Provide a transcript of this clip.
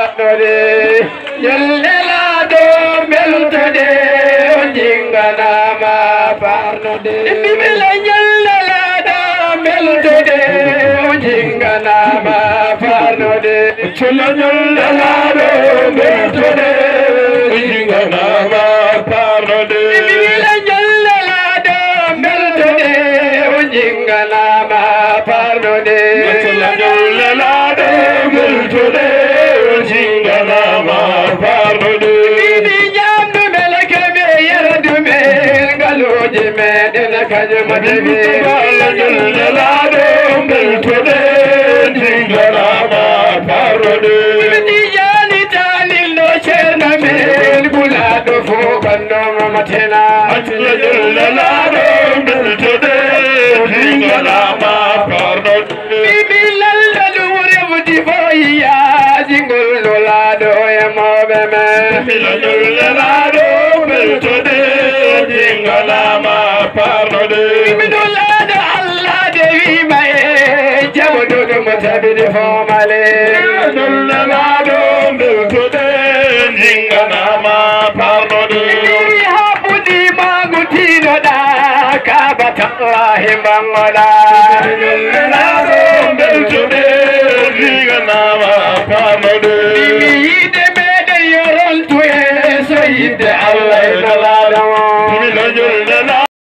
parnode yellela do beltude jinganama parnode bibila yellela do beltude jinganama parnode chula yellela do beltude jinganama parnode bibila yellela do beltude jinganama parnode chula yellela do beltude jinganama parnode bibi jamdu melakabe yardume galoje medena kajmade be yellela do beltude jinganama parnode bibi jani talillo cherna mel bulado fo kandoma matena yellela do beltude jinganama parnode bibi lallalu rebudi boya jingol lado emobe me yellela do beltude jinganama parnode bibi lado Allah devi mae jabodo mutabide formale yellela do beltude jinganama parnode habudi magutino da kabata Allah bangola yellela